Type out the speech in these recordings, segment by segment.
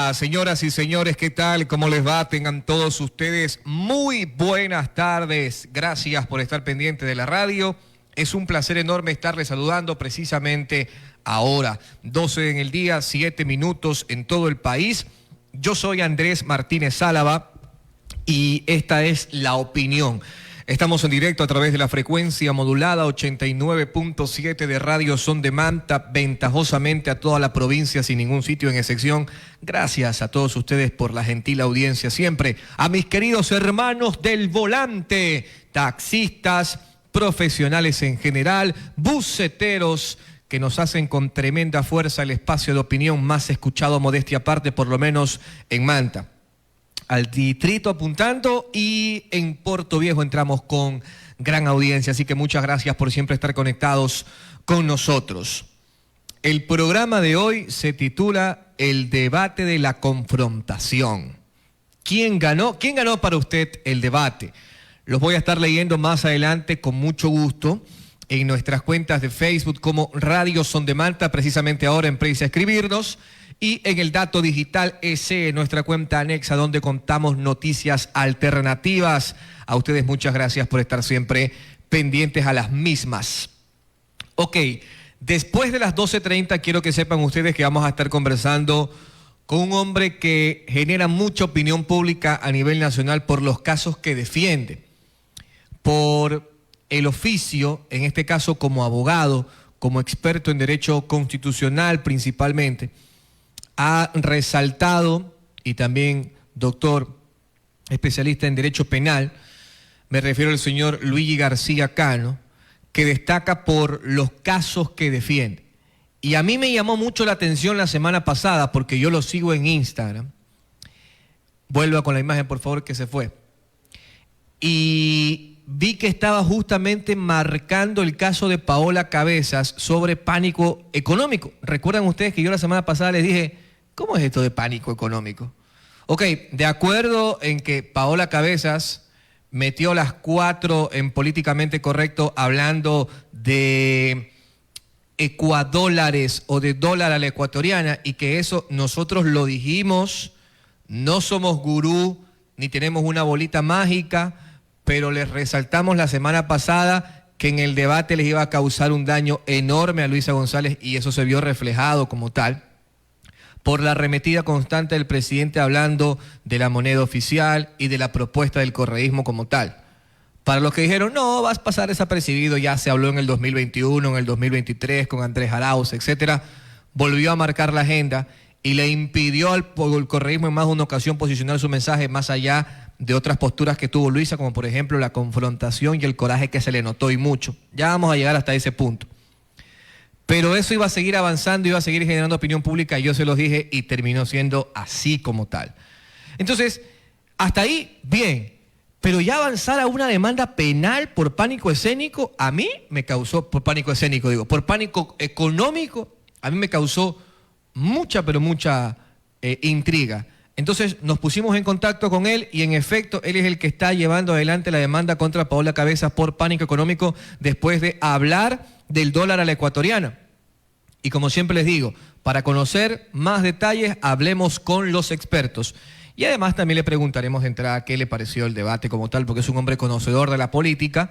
Hola, señoras y señores, ¿qué tal? ¿Cómo les va? Tengan todos ustedes muy buenas tardes. Gracias por estar pendientes de la radio. Es un placer enorme estarles saludando precisamente ahora. 12 en el día, 7 minutos en todo el país. Yo soy Andrés Martínez Álava y esta es La Opinión. Estamos en directo a través de la frecuencia modulada 89.7 de Radio Son de Manta, ventajosamente a toda la provincia sin ningún sitio en excepción. Gracias a todos ustedes por la gentil audiencia siempre. A mis queridos hermanos del volante, taxistas, profesionales en general, buceteros, que nos hacen con tremenda fuerza el espacio de opinión más escuchado, modestia aparte, por lo menos en Manta. Al distrito apuntando y en Puerto Viejo entramos con gran audiencia, así que muchas gracias por siempre estar conectados con nosotros. El programa de hoy se titula El debate de la confrontación. ¿Quién ganó? ¿Quién ganó para usted el debate? Los voy a estar leyendo más adelante con mucho gusto en nuestras cuentas de Facebook como Radio Son de Manta, precisamente ahora empieza a escribirnos. Y en el Dato Digital EC, nuestra cuenta anexa donde contamos noticias alternativas. A ustedes muchas gracias por estar siempre pendientes a las mismas. Ok, después de las 12:30 quiero que sepan ustedes que vamos a estar conversando con un hombre que genera mucha opinión pública a nivel nacional por los casos que defiende, por el oficio, en este caso como abogado, como experto en derecho constitucional principalmente. Ha resaltado, y también doctor especialista en derecho penal, me refiero al señor Luigi García Cano, que destaca por los casos que defiende. Y a mí me llamó mucho la atención la semana pasada, porque yo lo sigo en Instagram. Vuelva con la imagen, por favor, que se fue. Y vi que estaba justamente marcando el caso de Paola Cabezas sobre pánico económico. ¿Recuerdan ustedes que yo la semana pasada les dije, ¿cómo es esto de pánico económico? Ok, de acuerdo en que Paola Cabezas metió las 4 en Políticamente Correcto hablando de ecuadólares o de dólar a la ecuatoriana y que eso nosotros lo dijimos, no somos gurú ni tenemos una bolita mágica, pero les resaltamos la semana pasada que en el debate les iba a causar un daño enorme a Luisa González y eso se vio reflejado como tal por la arremetida constante del presidente hablando de la moneda oficial y de la propuesta del correísmo como tal. Para los que dijeron, no, vas a pasar desapercibido, ya se habló en el 2021, en el 2023, con Andrés Arauz, etcétera, volvió a marcar la agenda y le impidió al correísmo en más de una ocasión posicionar su mensaje más allá de otras posturas que tuvo Luisa, como por ejemplo la confrontación y el coraje que se le notó y mucho. Ya vamos a llegar hasta ese punto. Pero eso iba a seguir avanzando, iba a seguir generando opinión pública, y yo se los dije, y terminó siendo así como tal. Entonces, hasta ahí, bien. Pero ya avanzar a una demanda penal por pánico escénico, a mí me causó, por pánico escénico digo, por pánico económico, a mí me causó mucha, pero mucha intriga. Entonces nos pusimos en contacto con él y en efecto él es el que está llevando adelante la demanda contra Paola Cabezas por pánico económico después de hablar del dólar a la ecuatoriana. Y como siempre les digo, para conocer más detalles hablemos con los expertos. Y además también le preguntaremos de entrada qué le pareció el debate como tal, porque es un hombre conocedor de la política,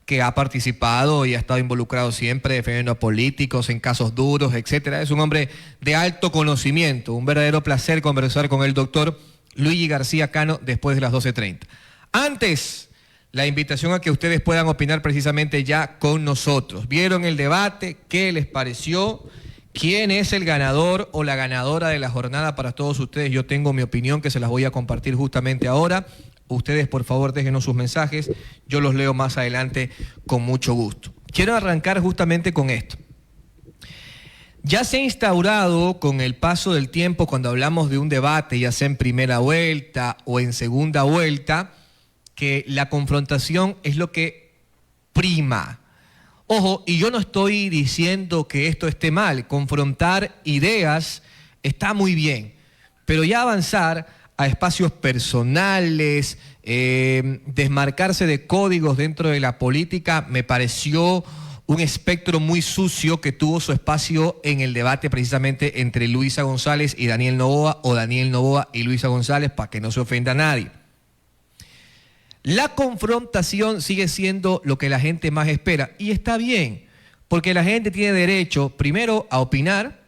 que ha participado y ha estado involucrado siempre defendiendo a políticos en casos duros, etcétera. Es un hombre de alto conocimiento. Un verdadero placer conversar con el doctor Luigi García Cano después de las 12:30. Antes, la invitación a que ustedes puedan opinar precisamente ya con nosotros. ¿Vieron el debate? ¿Qué les pareció? ¿Quién es el ganador o la ganadora de la jornada para todos ustedes? Yo tengo mi opinión que se las voy a compartir justamente ahora. Ustedes, por favor, déjenos sus mensajes. Yo los leo más adelante con mucho gusto. Quiero arrancar justamente con esto. Ya se ha instaurado con el paso del tiempo, cuando hablamos de un debate, ya sea en primera vuelta o en segunda vuelta, que la confrontación es lo que prima. Ojo, y yo no estoy diciendo que esto esté mal. Confrontar ideas está muy bien, pero ya avanzar a espacios personales, desmarcarse de códigos dentro de la política, me pareció un espectro muy sucio que tuvo su espacio en el debate precisamente entre Luisa González y Daniel Noboa, o Daniel Noboa y Luisa González, para que no se ofenda a nadie. La confrontación sigue siendo lo que la gente más espera, y está bien, porque la gente tiene derecho, primero, a opinar,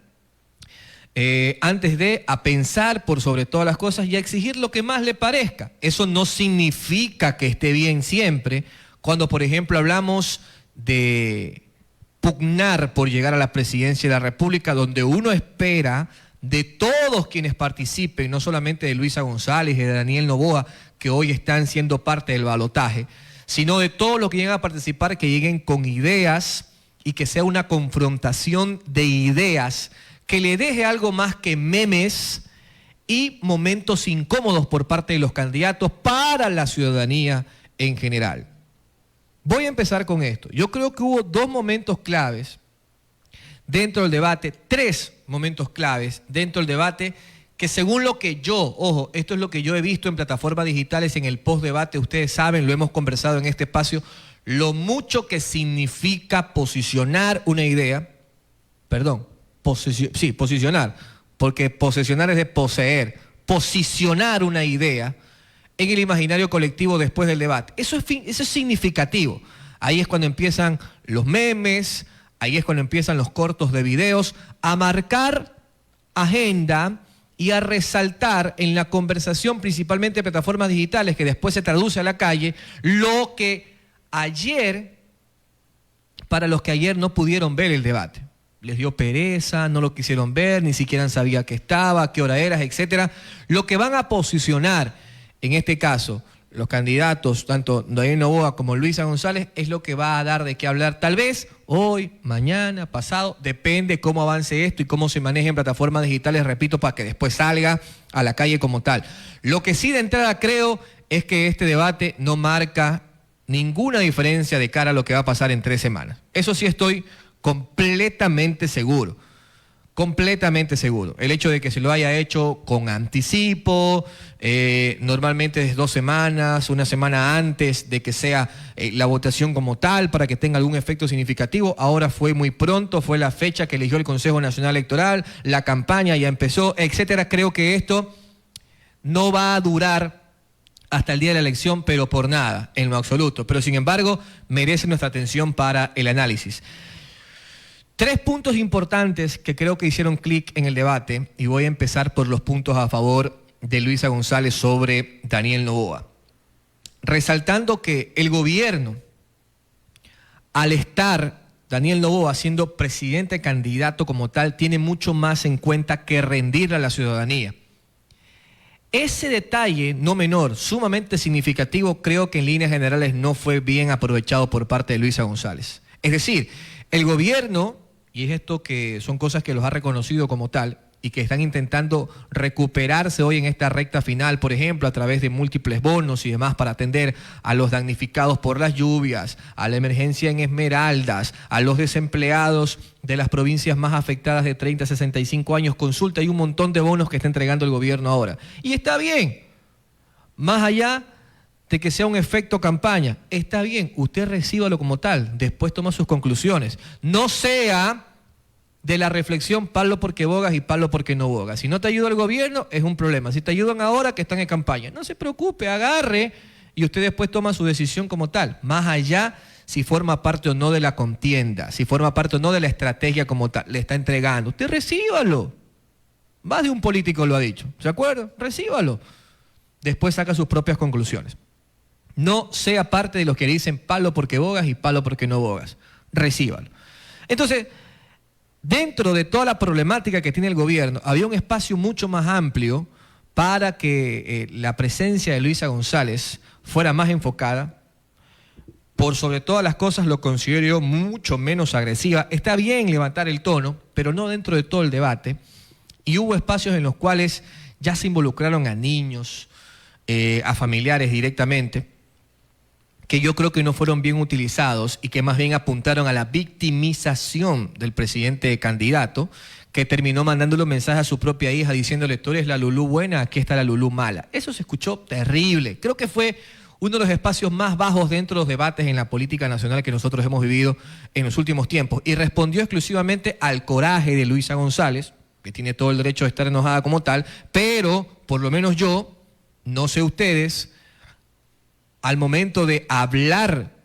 a pensar por sobre todas las cosas y a exigir lo que más le parezca. Eso no significa que esté bien siempre. Cuando, por ejemplo, hablamos de pugnar por llegar a la presidencia de la República, donde uno espera de todos quienes participen, no solamente de Luisa González y de Daniel Noboa, que hoy están siendo parte del balotaje, sino de todos los que llegan a participar, que lleguen con ideas y que sea una confrontación de ideas que le deje algo más que memes y momentos incómodos por parte de los candidatos para la ciudadanía en general. Voy a empezar con esto. Yo creo que hubo dos momentos claves dentro del debate, tres momentos claves dentro del debate, que según lo que yo, ojo, esto es lo que yo he visto en plataformas digitales en el postdebate, ustedes saben, lo hemos conversado en este espacio, lo mucho que significa posicionar una idea, posicionar, porque posesionar es de poseer, posicionar una idea en el imaginario colectivo después del debate. Eso es significativo. Ahí es cuando empiezan los memes, ahí es cuando empiezan los cortos de videos, a marcar agenda y a resaltar en la conversación, principalmente de plataformas digitales, que después se traduce a la calle, lo que ayer, para los que ayer no pudieron ver el debate. Les dio pereza, no lo quisieron ver, ni siquiera sabía que estaba, qué hora era, etcétera. Lo que van a posicionar, en este caso, los candidatos, tanto Daniel Noboa como Luisa González, es lo que va a dar de qué hablar, tal vez hoy, mañana, pasado, depende cómo avance esto y cómo se maneje en plataformas digitales, repito, para que después salga a la calle como tal. Lo que sí de entrada creo es que este debate no marca ninguna diferencia de cara a lo que va a pasar en 3 semanas. Eso sí estoy completamente seguro. Completamente seguro. El hecho de que se lo haya hecho con anticipo, normalmente es 2 semanas, 1 semana antes de que sea la votación como tal, para que tenga algún efecto significativo. Ahora fue muy pronto, fue la fecha que eligió el Consejo Nacional Electoral, la campaña ya empezó, etcétera. Creo que esto no va a durar hasta el día de la elección, pero por nada, en lo absoluto. Pero sin embargo, merece nuestra atención para el análisis. 3 puntos importantes que creo que hicieron clic en el debate, y voy a empezar por los puntos a favor de Luisa González sobre Daniel Noboa. Resaltando que el gobierno, al estar Daniel Noboa siendo presidente candidato como tal, tiene mucho más en cuenta que rendirle a la ciudadanía. Ese detalle no menor, sumamente significativo, creo que en líneas generales no fue bien aprovechado por parte de Luisa González. Es decir, el gobierno, y es esto que son cosas que los ha reconocido como tal y que están intentando recuperarse hoy en esta recta final, por ejemplo, a través de múltiples bonos y demás para atender a los damnificados por las lluvias, a la emergencia en Esmeraldas, a los desempleados de las provincias más afectadas de 30 a 65 años. Consulta, hay un montón de bonos que está entregando el gobierno ahora. Y está bien, más allá de que sea un efecto campaña, está bien, usted recíbalo como tal, después toma sus conclusiones. No sea de la reflexión palo porque bogas y palo porque no bogas. Si no te ayuda el gobierno, es un problema. Si te ayudan ahora que están en campaña, no se preocupe, agarre y usted después toma su decisión como tal. Más allá si forma parte o no de la contienda, si forma parte o no de la estrategia como tal, le está entregando. Usted recíbalo. Más de un político lo ha dicho, ¿se acuerda? Recíbalo. Después saca sus propias conclusiones. No sea parte de los que dicen palo porque bogas y palo porque no bogas. Recíbalo. Entonces, dentro de toda la problemática que tiene el gobierno, había un espacio mucho más amplio para que la presencia de Luisa González fuera más enfocada. Por sobre todas las cosas lo considero yo mucho menos agresiva. Está bien levantar el tono, pero no dentro de todo el debate. Y hubo espacios en los cuales ya se involucraron a niños, a familiares directamente, que yo creo que no fueron bien utilizados y que más bien apuntaron a la victimización del presidente candidato, que terminó mandándole un mensaje a su propia hija diciéndole: tú eres la Lulú buena, aquí está la Lulú mala. Eso se escuchó terrible. Creo que fue uno de los espacios más bajos dentro de los debates en la política nacional que nosotros hemos vivido en los últimos tiempos. Y respondió exclusivamente al coraje de Luisa González, que tiene todo el derecho de estar enojada como tal, pero por lo menos yo, no sé ustedes, al momento de hablar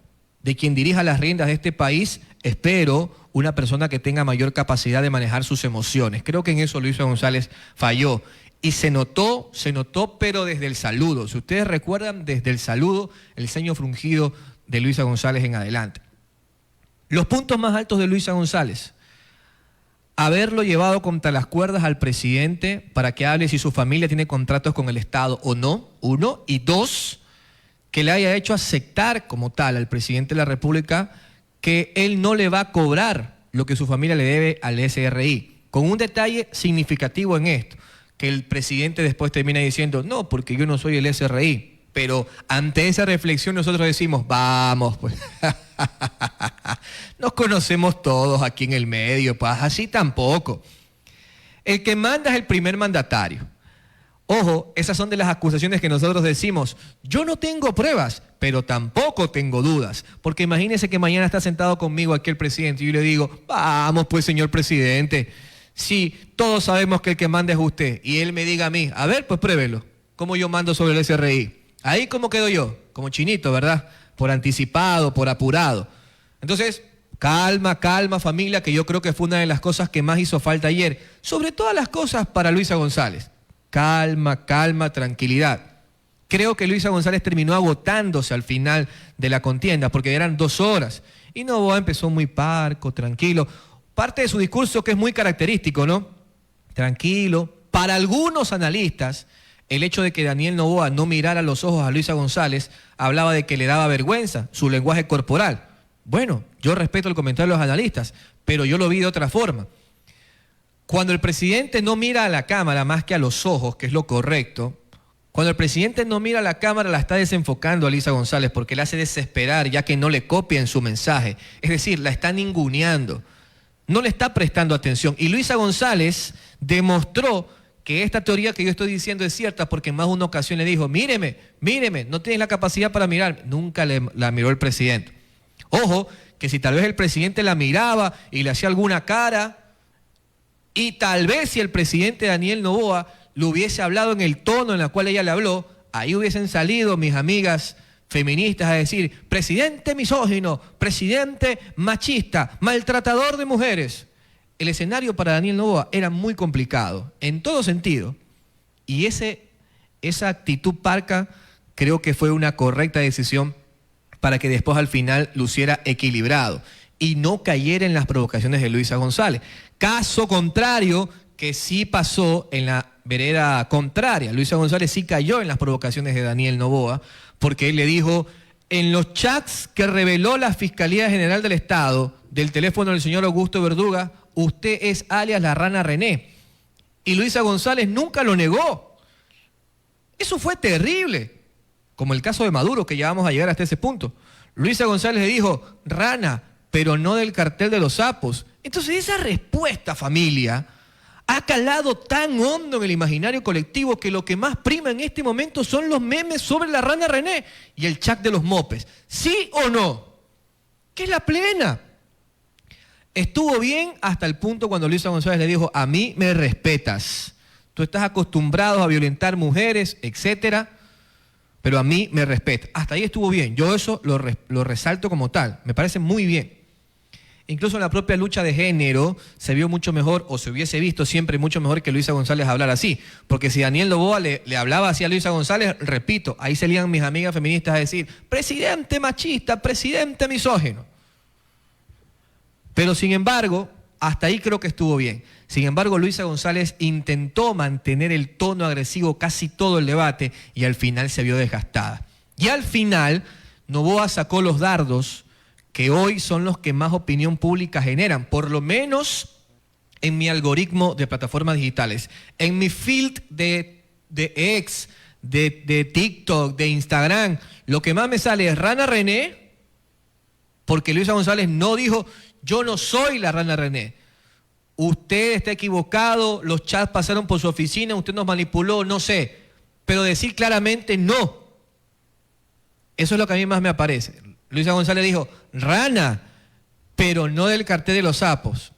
de quien dirija las riendas de este país, espero una persona que tenga mayor capacidad de manejar sus emociones. Creo que en eso Luisa González falló. Y se notó, pero desde el saludo. Si ustedes recuerdan, desde el saludo, el ceño fruncido de Luisa González en adelante. Los puntos más altos de Luisa González: haberlo llevado contra las cuerdas al presidente para que hable si su familia tiene contratos con el Estado o no, uno. Y dos, que le haya hecho aceptar como tal al presidente de la República que él no le va a cobrar lo que su familia le debe al SRI. Con un detalle significativo en esto, que el presidente después termina diciendo, no, porque yo no soy el SRI. Pero ante esa reflexión nosotros decimos, vamos, pues, nos conocemos todos aquí en el medio, pues así tampoco. El que manda es el primer mandatario. Ojo, esas son de las acusaciones que nosotros decimos, yo no tengo pruebas, pero tampoco tengo dudas. Porque imagínese que mañana está sentado conmigo aquí el presidente y yo le digo, vamos pues señor presidente, si todos sabemos que el que manda es usted, y él me diga a mí, a ver, pues pruébelo, ¿cómo yo mando sobre el SRI? Ahí cómo quedo yo, como chinito, ¿verdad? Por anticipado, por apurado. Entonces, calma, calma familia, que yo creo que fue una de las cosas que más hizo falta ayer, sobre todas las cosas para Luisa González. Calma, calma, tranquilidad. Creo que Luisa González terminó agotándose al final de la contienda, porque eran 2 horas, y Noboa empezó muy parco, tranquilo. Parte de su discurso que es muy característico, ¿no? Tranquilo. Para algunos analistas, el hecho de que Daniel Noboa no mirara a los ojos a Luisa González hablaba de que le daba vergüenza su lenguaje corporal. Bueno, yo respeto el comentario de los analistas, pero yo lo vi de otra forma. Cuando el presidente no mira a la cámara más que a los ojos, que es lo correcto, cuando el presidente no mira a la cámara, la está desenfocando a Luisa González porque la hace desesperar ya que no le copian su mensaje. Es decir, la está ninguneando. No le está prestando atención. Y Luisa González demostró que esta teoría que yo estoy diciendo es cierta porque en más de una ocasión le dijo, míreme, no tienes la capacidad para mirar. Nunca la miró el presidente. Ojo, que si tal vez el presidente la miraba y le hacía alguna cara, y tal vez si el presidente Daniel Noboa le hubiese hablado en el tono en el cual ella le habló, ahí hubiesen salido mis amigas feministas a decir, presidente misógino, presidente machista, maltratador de mujeres. El escenario para Daniel Noboa era muy complicado, en todo sentido. Y esa actitud parca creo que fue una correcta decisión para que después al final luciera equilibrado y no cayera en las provocaciones de Luisa González. Caso contrario, que sí pasó en la vereda contraria. Luisa González sí cayó en las provocaciones de Daniel Noboa, porque él le dijo, en los chats que reveló la Fiscalía General del Estado del teléfono del señor Augusto Verduga, usted es alias la Rana René. Y Luisa González nunca lo negó. Eso fue terrible, como el caso de Maduro, que ya vamos a llegar hasta ese punto. Luisa González le dijo, rana, pero no del cartel de los sapos. Entonces esa respuesta, familia, ha calado tan hondo en el imaginario colectivo que lo que más prima en este momento son los memes sobre la Rana René y el chat de los mopes. ¿Sí o no? ¿Qué es la plena? Estuvo bien hasta el punto cuando Luisa González le dijo, a mí me respetas. Tú estás acostumbrado a violentar mujeres, etcétera, pero a mí me respetas. Hasta ahí estuvo bien. Yo eso lo resalto como tal. Me parece muy bien. Incluso en la propia lucha de género se vio mucho mejor, o se hubiese visto siempre mucho mejor que Luisa González hablar así. Porque si Daniel Noboa le hablaba así a Luisa González, repito, ahí salían mis amigas feministas a decir, presidente machista, presidente misógino. Pero sin embargo, hasta ahí creo que estuvo bien. Sin embargo, Luisa González intentó mantener el tono agresivo casi todo el debate y al final se vio desgastada. Y al final, Noboa sacó los dardos que hoy son los que más opinión pública generan, por lo menos en mi algoritmo de plataformas digitales. En mi feed de X, de TikTok, de Instagram, lo que más me sale es Rana René, porque Luisa González no dijo, yo no soy la Rana René. Usted está equivocado, los chats pasaron por su oficina, usted nos manipuló, no sé. Pero decir claramente no. Eso es lo que a mí más me aparece. Luisa González dijo, rana, pero no del cartel de los sapos.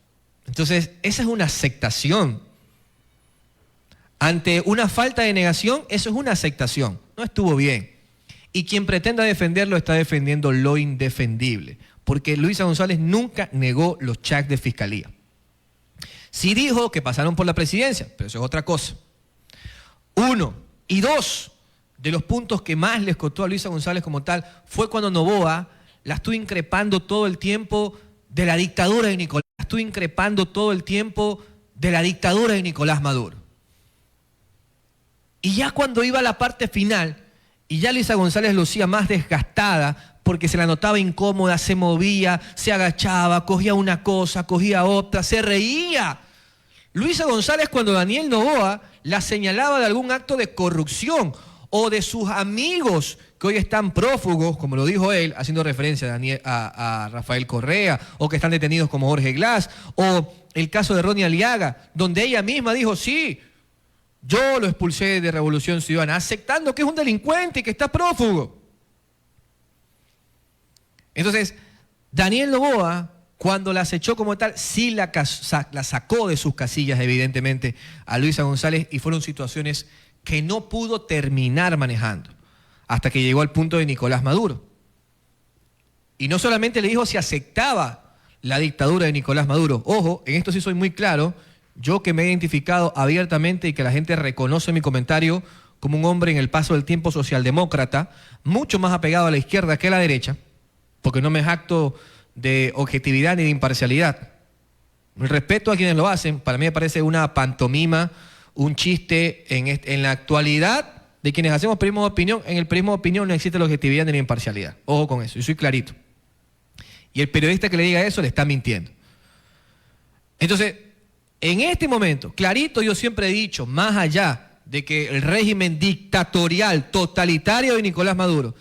Entonces, esa es una aceptación. Ante una falta de negación, eso es una aceptación. No estuvo bien. Y quien pretenda defenderlo está defendiendo lo indefendible. Porque Luisa González nunca negó los chats de fiscalía. Sí dijo que pasaron por la presidencia, pero eso es otra cosa. Uno. Y dos, de los puntos que más les costó a Luisa González como tal, fue cuando Noboa la estuvo increpando todo el tiempo de la dictadura de Nicolás. La estuvo increpando todo el tiempo de la dictadura de Nicolás Maduro. Y ya cuando iba a la parte final, y ya Luisa González lucía más desgastada, porque se la notaba incómoda, se movía, se agachaba, cogía una cosa, cogía otra, se reía. Luisa González, cuando Daniel Noboa la señalaba de algún acto de corrupción o de sus amigos que hoy están prófugos, como lo dijo él, haciendo referencia a Rafael Correa, o que están detenidos como Jorge Glass, o el caso de Ronnie Aliaga, donde ella misma dijo, sí, yo lo expulsé de Revolución Ciudadana, aceptando que es un delincuente y que está prófugo. Entonces, Daniel Noboa, cuando la acechó como tal, sí la sacó de sus casillas, evidentemente, a Luisa González, y fueron situaciones que no pudo terminar manejando, hasta que llegó al punto de Nicolás Maduro. Y no solamente le dijo si aceptaba la dictadura de Nicolás Maduro. Ojo, en esto sí soy muy claro, yo que me he identificado abiertamente y que la gente reconoce mi comentario como un hombre en el paso del tiempo socialdemócrata, mucho más apegado a la izquierda que a la derecha, porque no me jacto de objetividad ni de imparcialidad. El respeto a quienes lo hacen, para mí me parece una pantomima, un chiste en la actualidad de quienes hacemos periodismo de opinión. En el periodismo de opinión no existe la objetividad ni la imparcialidad. Ojo con eso, yo soy clarito. Y el periodista que le diga eso le está mintiendo. Entonces, en este momento, clarito, yo siempre he dicho, más allá de que el régimen dictatorial, totalitario de Nicolás Maduro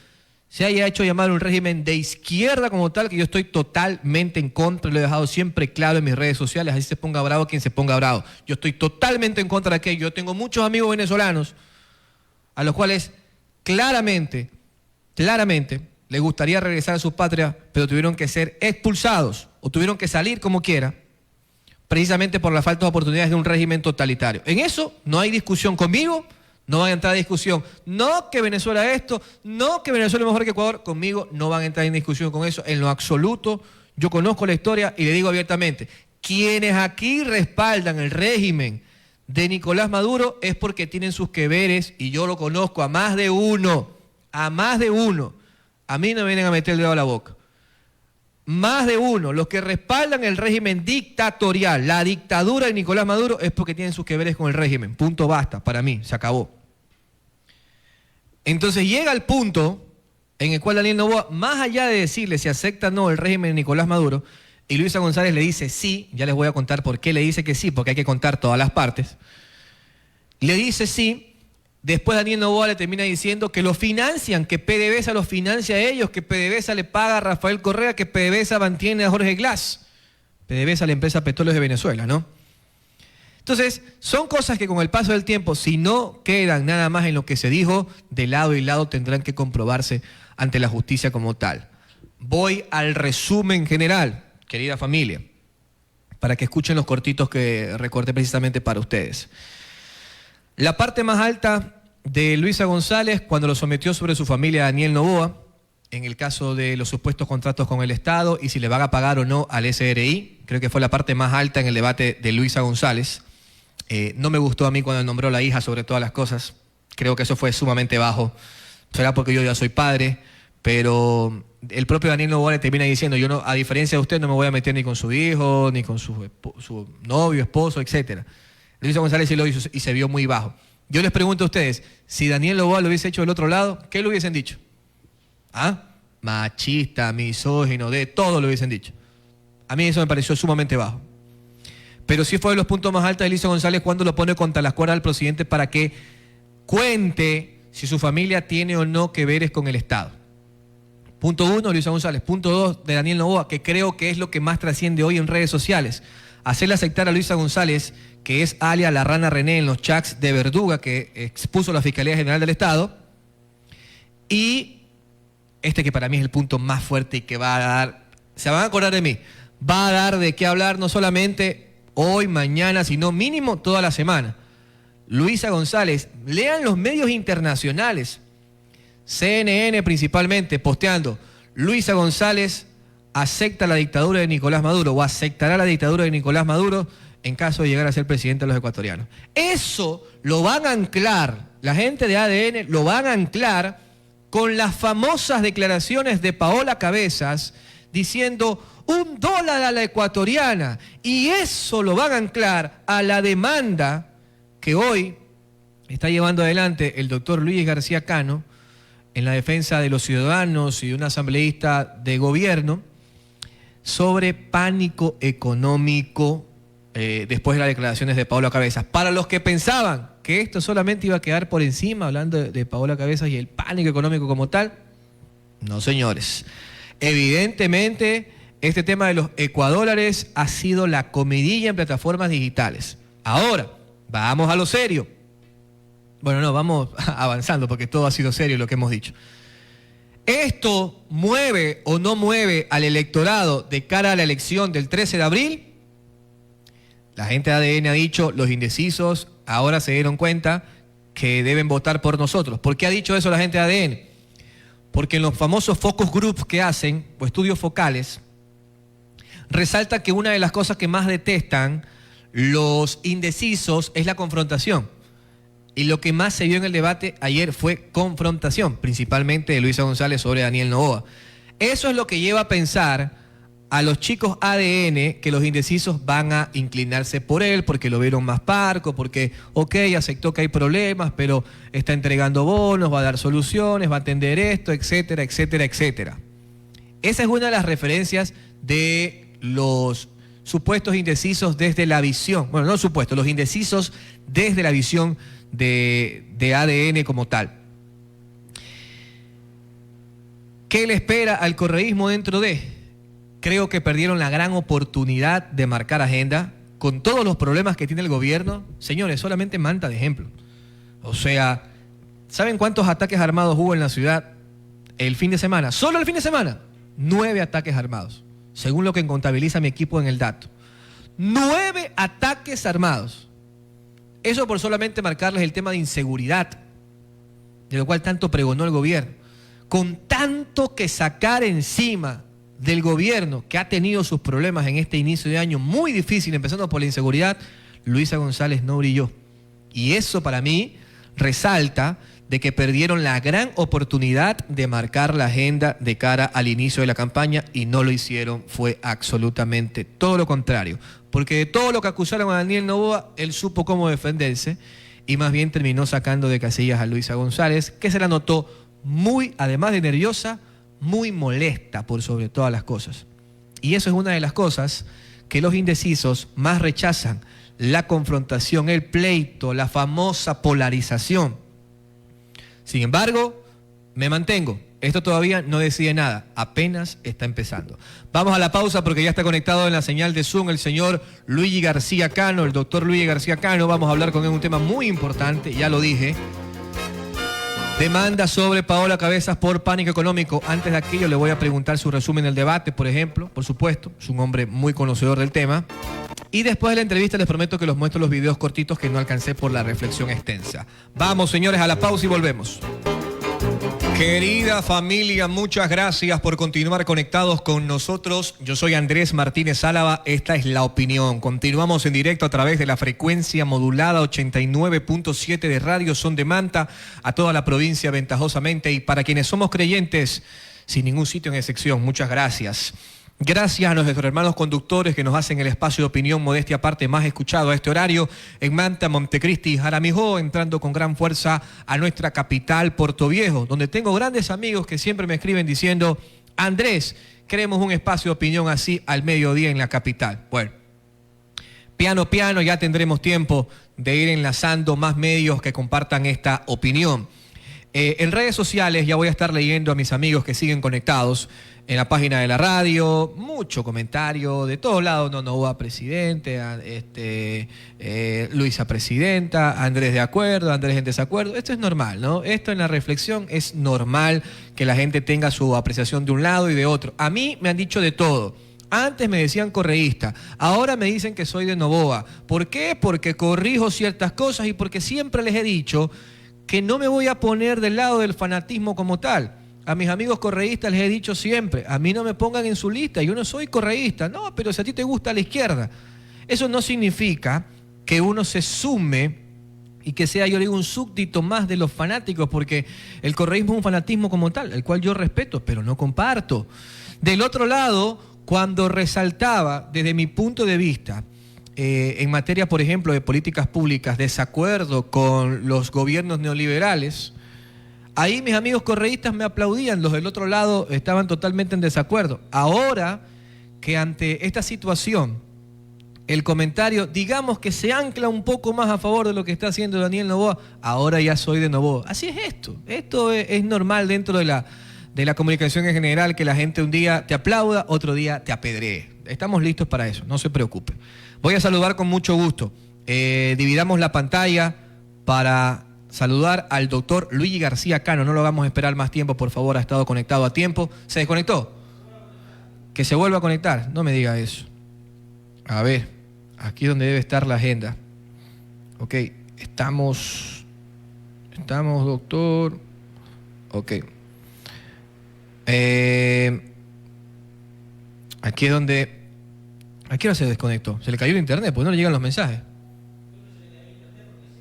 se haya hecho llamar un régimen de izquierda como tal, que yo estoy totalmente en contra, lo he dejado siempre claro en mis redes sociales, así se ponga bravo quien se ponga bravo. Yo estoy totalmente en contra de aquello. Yo tengo muchos amigos venezolanos a los cuales claramente, les gustaría regresar a su patria, pero tuvieron que ser expulsados o tuvieron que salir como quiera, precisamente por la falta de oportunidades de un régimen totalitario. En eso no hay discusión conmigo. No van a entrar en discusión, no que Venezuela esto, no que Venezuela es mejor que Ecuador, conmigo no van a entrar en discusión con eso, en lo absoluto. Yo conozco la historia y le digo abiertamente, quienes aquí respaldan el régimen de Nicolás Maduro es porque tienen sus que veres, y yo lo conozco a más de uno, a mí no me vienen a meter el dedo a la boca. Más de uno, los que respaldan el régimen dictatorial, la dictadura de Nicolás Maduro, es porque tienen sus que veres con el régimen. Punto, basta, para mí, se acabó. Entonces llega el punto en el cual Daniel Noboa, más allá de decirle si acepta o no el régimen de Nicolás Maduro, y Luisa González le dice sí, ya les voy a contar por qué le dice que sí, porque hay que contar todas las partes, le dice sí. Después Daniel Noboa le termina diciendo que lo financian, que PDVSA los financia a ellos, que PDVSA le paga a Rafael Correa, que PDVSA mantiene a Jorge Glass. PDVSA, la empresa Petróleos de Venezuela, ¿no? Entonces, son cosas que con el paso del tiempo, si no quedan nada más en lo que se dijo, de lado y lado tendrán que comprobarse ante la justicia como tal. Voy al resumen general, querida familia, para que escuchen los cortitos que recorté precisamente para ustedes. La parte más alta de Luisa González, cuando lo sometió sobre su familia Daniel Noboa, en el caso de los supuestos contratos con el Estado y si le van a pagar o no al SRI, creo que fue la parte más alta en el debate de Luisa González. No me gustó a mí cuando nombró a la hija sobre todas las cosas, creo que eso fue sumamente bajo, será porque yo ya soy padre, pero el propio Daniel Noboa le termina diciendo, yo no, a diferencia de usted no me voy a meter ni con su hijo, ni con su novio, esposo, etcétera. Luisa González sí lo hizo y se vio muy bajo. Yo les pregunto a ustedes, si Daniel Noboa lo hubiese hecho del otro lado, ¿qué le hubiesen dicho? ¿Ah? Machista, misógino, de todo lo hubiesen dicho. A mí eso me pareció sumamente bajo. Pero sí fue de los puntos más altos de Luisa González cuando lo pone contra las cuerdas al presidente para que cuente si su familia tiene o no que veres con el Estado. Punto 1, Luisa González. Punto 2, de Daniel Noboa, que creo que es lo que más trasciende hoy en redes sociales. Hacerle aceptar a Luisa González, que es alias La Rana René en los chats de Verduga que expuso la Fiscalía General del Estado, y este que para mí es el punto más fuerte y que va a dar, se van a acordar de mí, va a dar de qué hablar no solamente hoy, mañana, sino mínimo toda la semana. Luisa González, lean los medios internacionales, CNN principalmente, posteando, Luisa González acepta la dictadura de Nicolás Maduro o aceptará la dictadura de Nicolás Maduro en caso de llegar a ser presidente de los ecuatorianos. Eso lo van a anclar, la gente de ADN lo van a anclar con las famosas declaraciones de Paola Cabezas diciendo $1 a la ecuatoriana, y eso lo van a anclar a la demanda que hoy está llevando adelante el doctor Luis García Cano en la defensa de los ciudadanos y de un asambleísta de gobierno sobre pánico económico después de las declaraciones de Paola Cabezas. Para los que pensaban que esto solamente iba a quedar por encima, hablando de Paola Cabezas y el pánico económico como tal, no, señores. Evidentemente, este tema de los ecuadólares ha sido la comidilla en plataformas digitales. Ahora, vamos a lo serio. Bueno, no, vamos avanzando porque todo ha sido serio lo que hemos dicho. ¿Esto mueve o no mueve al electorado de cara a la elección del 13 de abril? La gente de ADN ha dicho, los indecisos ahora se dieron cuenta que deben votar por nosotros. ¿Por qué ha dicho eso la gente de ADN? Porque en los famosos focus groups que hacen, o estudios focales, resalta que una de las cosas que más detestan los indecisos es la confrontación. Y lo que más se vio en el debate ayer fue confrontación, principalmente de Luisa González sobre Daniel Noboa. Eso es lo que lleva a pensar a los chicos ADN que los indecisos van a inclinarse por él porque lo vieron más parco, porque, ok, aceptó que hay problemas, pero está entregando bonos, va a dar soluciones, va a atender esto, etcétera, etcétera, etcétera. Esa es una de las referencias de los supuestos indecisos desde la visión, bueno, no supuestos, los indecisos desde la visión de ADN como tal. ¿Qué le espera al correísmo dentro de? Creo que perdieron la gran oportunidad de marcar agenda con todos los problemas que tiene el gobierno. Señores, solamente Manta de ejemplo. O sea, ¿saben cuántos ataques armados hubo en la ciudad el fin de semana? Solo el fin de semana, 9 ataques armados, según lo que contabiliza mi equipo en el dato. 9 ataques armados. Eso por solamente marcarles el tema de inseguridad, de lo cual tanto pregonó el gobierno. Con tanto que sacar encima del gobierno que ha tenido sus problemas en este inicio de año muy difícil, empezando por la inseguridad, Luisa González no brilló. Y eso para mí resalta de que perdieron la gran oportunidad de marcar la agenda de cara al inicio de la campaña y no lo hicieron, fue absolutamente todo lo contrario. Porque de todo lo que acusaron a Daniel Noboa, él supo cómo defenderse y más bien terminó sacando de casillas a Luisa González, que se la notó muy, además de nerviosa, muy molesta por sobre todas las cosas. Y eso es una de las cosas que los indecisos más rechazan, la confrontación, el pleito, la famosa polarización. Sin embargo, me mantengo. Esto todavía no decide nada, apenas está empezando. Vamos a la pausa porque ya está conectado en la señal de Zoom el señor Luigi García Cano, el doctor Luigi García Cano. Vamos a hablar con él un tema muy importante, ya lo dije. Demanda sobre Paola Cabezas por pánico económico. Antes de aquello le voy a preguntar su resumen del debate, por ejemplo, por supuesto. Es un hombre muy conocedor del tema. Y después de la entrevista les prometo que los muestro los videos cortitos que no alcancé por la reflexión extensa. Vamos, señores, a la pausa y volvemos. Querida familia, muchas gracias por continuar conectados con nosotros. Yo soy Andrés Martínez Álava, esta es La Opinión. Continuamos en directo a través de la frecuencia modulada 89.7 de Radio Son de Manta a toda la provincia ventajosamente. Y para quienes somos creyentes, sin ningún sitio en excepción, muchas gracias. Gracias a nuestros hermanos conductores que nos hacen el espacio de opinión, modestia aparte, más escuchado a este horario en Manta, Montecristi y Jaramijó, entrando con gran fuerza a nuestra capital, Portoviejo, donde tengo grandes amigos que siempre me escriben diciendo: Andrés, queremos un espacio de opinión así al mediodía en la capital. Bueno, piano, ya tendremos tiempo de ir enlazando más medios que compartan esta opinión. En redes sociales ya voy a estar leyendo a mis amigos que siguen conectados en la página de la radio, mucho comentario de todos lados, Novoa presidente, Luisa presidenta, Andrés de acuerdo, Andrés en desacuerdo. Esto es normal, ¿no? Esto en la reflexión es normal que la gente tenga su apreciación de un lado y de otro. A mí me han dicho de todo. Antes me decían correísta, ahora me dicen que soy de Novoa. ¿Por qué? Porque corrijo ciertas cosas y porque siempre les he dicho que no me voy a poner del lado del fanatismo como tal. A mis amigos correístas les he dicho siempre, a mí no me pongan en su lista, yo no soy correísta. No, pero si a ti te gusta la izquierda. Eso no significa que uno se sume y que sea, yo digo, un súbdito más de los fanáticos, porque el correísmo es un fanatismo como tal, el cual yo respeto, pero no comparto. Del otro lado, cuando resaltaba, desde mi punto de vista, en materia, por ejemplo, de políticas públicas, desacuerdo con los gobiernos neoliberales, ahí mis amigos correístas me aplaudían, los del otro lado estaban totalmente en desacuerdo. Ahora que ante esta situación, el comentario, digamos que se ancla un poco más a favor de lo que está haciendo Daniel Noboa, ahora ya soy de Noboa. Así es esto. Esto es normal dentro de la comunicación en general, que la gente un día te aplauda, otro día te apedree. Estamos listos para eso, no se preocupe. Voy a saludar con mucho gusto. Dividamos la pantalla para saludar al doctor Luigi García Cano. No lo hagamos esperar más tiempo, por favor, ha estado conectado a tiempo. ¿Se desconectó? Que se vuelva a conectar, no me diga eso. A ver, aquí es donde debe estar la agenda. Ok, estamos, doctor. Ok. Aquí es donde... ¿A qué hora se desconectó? ¿Se le cayó el internet? Pues no le llegan los mensajes.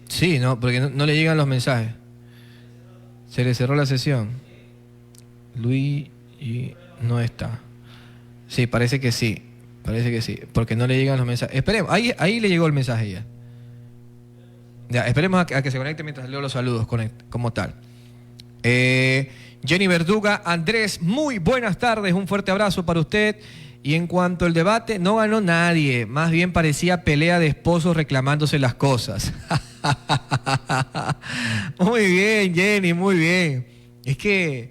Sí, no, porque no le llegan los mensajes. Se le cerró la sesión. Luis no está. Sí, parece que sí. Porque no le llegan los mensajes. Esperemos, ahí le llegó el mensaje ya. Ya, esperemos a que se conecte mientras leo los saludos como tal. Jenny Verduga, Andrés, muy buenas tardes, un fuerte abrazo para usted. Y en cuanto al debate, no ganó nadie, más bien parecía pelea de esposos reclamándose las cosas. Muy bien, Jenny, muy bien. Es que